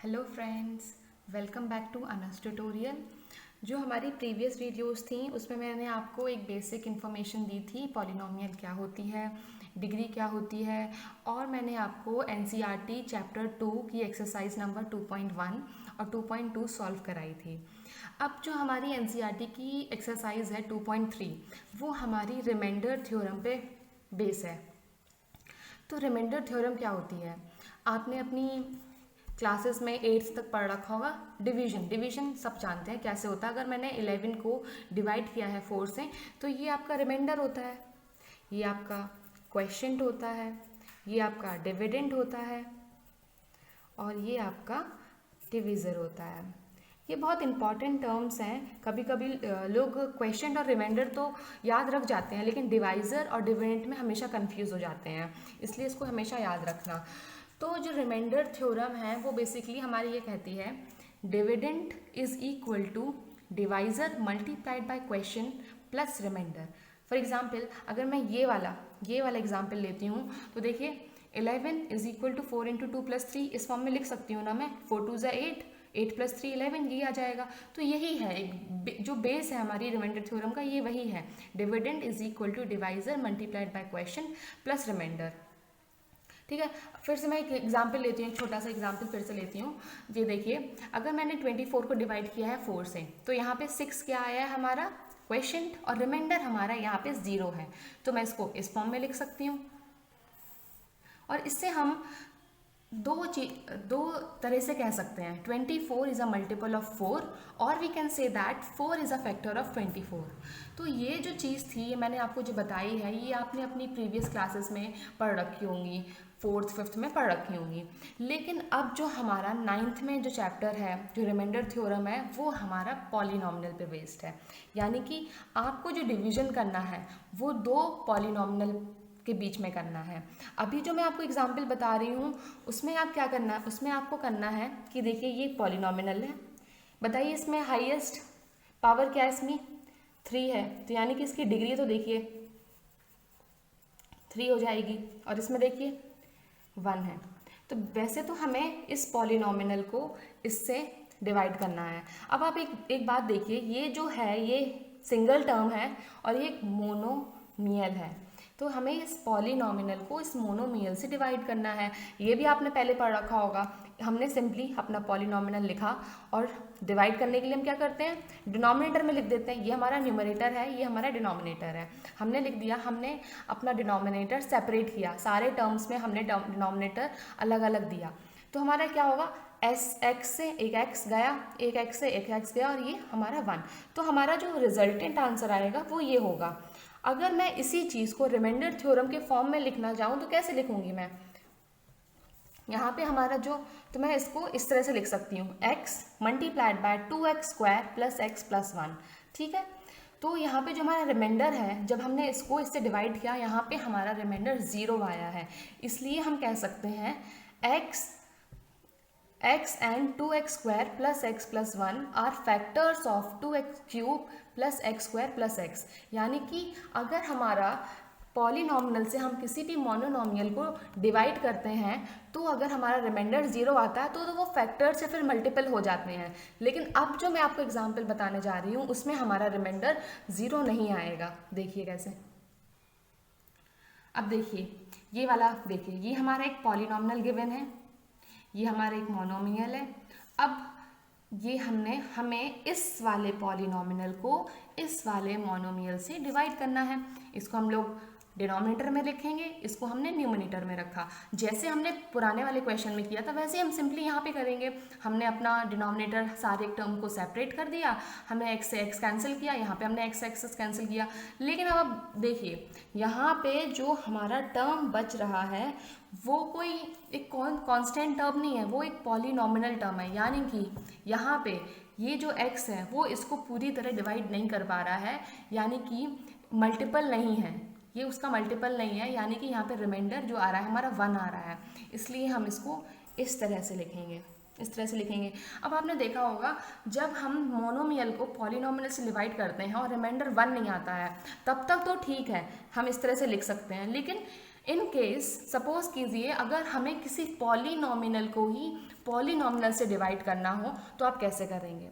Hello friends, welcome back to अनस tutorial. जो हमारी प्रीवियस वीडियोस थी उसमें मैंने आपको एक बेसिक इन्फॉर्मेशन दी थी, पॉलिनोमियल क्या होती है, डिग्री क्या होती है, और मैंने आपको एनसीईआरटी चैप्टर 2 की एक्सरसाइज नंबर 2.1 और 2.2 सॉल्व कराई थी। अब जो हमारी एनसीईआरटी की एक्सरसाइज है 2.3 वो हमारी रिमाइंडर थ्योरम पे बेस है। तो रिमाइंडर थ्योरम क्या होती है? आपने अपनी क्लासेस में 8th तक पढ़ रखा होगा। डिवीजन सब जानते हैं कैसे होता है। अगर मैंने 11 को डिवाइड किया है 4 से तो ये आपका रिमाइंडर होता है, ये आपका क्वेश्चंट होता है, ये आपका डिविडेंड होता है और ये आपका डिविज़र होता है। ये बहुत इंपॉर्टेंट टर्म्स हैं। कभी कभी लोग क्वेश्चन और रिमाइंडर तो याद रख जाते हैं, लेकिन डिवाइज़र और डिविडेंड में हमेशा कंफ्यूज हो जाते हैं, इसलिए इसको हमेशा याद रखना। तो जो रिमाइंडर थ्योरम है वो बेसिकली हमारी ये कहती है dividend is equal to divisor multiplied by quotient plus remainder. For example अगर मैं ये वाला एग्जाम्पल लेती हूँ तो देखिए 11 is equal to 4 into 2 plus 3 इस फॉर्म में लिख सकती हूँ ना मैं। 4 2 8, 8 प्लस 3 11, ये आ जाएगा। तो यही है जो बेस है हमारी रिमाइंडर थ्योरम का, ये वही है। Dividend is equal to divisor multiplied by quotient plus remainder. ठीक है, फिर से मैं एक एग्जाम्पल लेती हूँ, एक छोटा सा एग्जाम्पल फिर से लेती हूँ। ये देखिए, अगर मैंने 24 को डिवाइड किया है 4 से तो यहाँ पे 6 क्या आया है हमारा क्वेश्चन, और रिमाइंडर हमारा यहाँ पे 0 है। तो मैं इसको इस फॉर्म में लिख सकती हूँ। और इससे हम दो तरह से कह सकते हैं। 24 इज़ अ मल्टीपल ऑफ 4 और we can say that 4 is a factor of 24। तो ये जो चीज़ थी ये मैंने आपको जो बताई है ये आपने अपनी प्रीवियस क्लासेस में पढ़ रखी होंगी, 4th 5th में पढ़ रखी होंगी। लेकिन अब जो हमारा 9th में जो चैप्टर है, जो रिमाइंडर थ्योरम है, वो हमारा पॉलिनॉमिनल पे बेस्ड है। यानी कि आपको जो डिवीजन करना है वो दो पॉलिनॉमिनल के बीच में करना है। अभी जो मैं आपको एग्जाम्पल बता रही हूँ उसमें आप क्या करना है, उसमें आपको करना है कि देखिए ये पॉलिनॉमिनल है, बताइए इसमें हाईएस्ट पावर क्या है, इसमें 3 है, तो यानी कि इसकी डिग्री तो देखिए 3 हो जाएगी, और इसमें देखिए 1 है। तो वैसे तो हमें इस पॉलिनॉमिनल को इससे डिवाइड करना है। अब आप एक बात देखिए, ये जो है ये सिंगल टर्म है और ये एक मोनोमियल है, तो हमें इस पॉलिनॉमिनल को इस मोनोमियल से डिवाइड करना है। ये भी आपने पहले पढ़ रखा होगा। हमने सिंपली अपना पॉलिनॉमिनल लिखा और डिवाइड करने के लिए हम क्या करते हैं, डिनोमिनेटर में लिख देते हैं। ये हमारा न्यूमरेटर है, ये हमारा डिनोमिनेटर है। हमने लिख दिया, हमने अपना डिनोमिनेटर सेपरेट किया, सारे टर्म्स में हमने डिनोमिनेटर अलग अलग दिया। तो हमारा क्या होगा, x से एक x गया, एक x से एक x गया, और ये हमारा 1। तो हमारा जो रिजल्टेंट आंसर आएगा वो ये होगा। अगर मैं इसी चीज़ को रिमाइंडर थ्योरम के फॉर्म में लिखना चाहूँ तो कैसे लिखूंगी मैं, यहाँ पे हमारा जो, तो मैं इसको इस तरह से लिख सकती हूँ, x multiplied by 2x square plus x plus 1। ठीक है, तो यहाँ पे जो हमारा रिमाइंडर है, जब हमने इसको इससे डिवाइड किया यहाँ पे हमारा रिमाइंडर 0 आया है, इसलिए हम कह सकते हैं x and 2x square plus x plus 1 are factors of 2x cube plus x square plus x। यानी कि अगर हमारा पॉलिनॉमिनल से हम किसी भी मोनोनॉमियल को डिवाइड करते हैं तो अगर हमारा रिमाइंडर 0 आता है तो वो फैक्टर से फिर मल्टीपल हो जाते हैं। लेकिन अब जो मैं आपको एग्जांपल बताने जा रही हूँ उसमें हमारा रिमाइंडर 0 नहीं आएगा। देखिए कैसे, अब देखिए ये वाला, देखिए ये हमारा एक पॉलिनॉमिनल गिवन है, ये हमारा एक मोनोमियल है। अब ये हमें इस वाले पॉलिनॉमिनल को इस वाले मोनोमियल से डिवाइड करना है। इसको हम लोग डिनोमिनेटर में लिखेंगे, इसको हमने न्यूमरेटर में रखा। जैसे हमने पुराने वाले क्वेश्चन में किया था वैसे हम सिंपली यहाँ पे करेंगे। हमने अपना डिनोमिनेटर सारे टर्म को सेपरेट कर दिया, हमने x से x कैंसिल किया, यहाँ पे हमने x से x कैंसिल किया। लेकिन अब आप देखिए यहाँ पे जो हमारा टर्म बच रहा है वो कोई एक कांस्टेंट टर्म नहीं है, वो एक पॉलिनॉमिनल टर्म है। यानी कि यहाँ पे ये जो x है वो इसको पूरी तरह डिवाइड नहीं कर पा रहा है, यानी कि मल्टीपल नहीं है, ये उसका मल्टीपल नहीं है। यानी कि यहाँ पे रिमाइंडर जो आ रहा है हमारा 1 आ रहा है, इसलिए हम इसको इस तरह से लिखेंगे, इस तरह से लिखेंगे। अब आपने देखा होगा जब हम मोनोमियल को पॉलिनॉमियल से डिवाइड करते हैं और रिमाइंडर 1 नहीं आता है तब तक तो ठीक है, हम इस तरह से लिख सकते हैं। लेकिन इन केस सपोज कीजिए अगर हमें किसी पॉलिनॉमिनल को ही पॉलिनॉमिनल से डिवाइड करना हो तो आप कैसे करेंगे।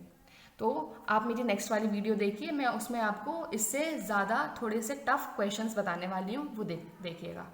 तो आप मेरी नेक्स्ट वाली वीडियो देखिए, मैं उसमें आपको इससे ज़्यादा थोड़े से टफ क्वेश्चंस बताने वाली हूँ, वो देखिएगा।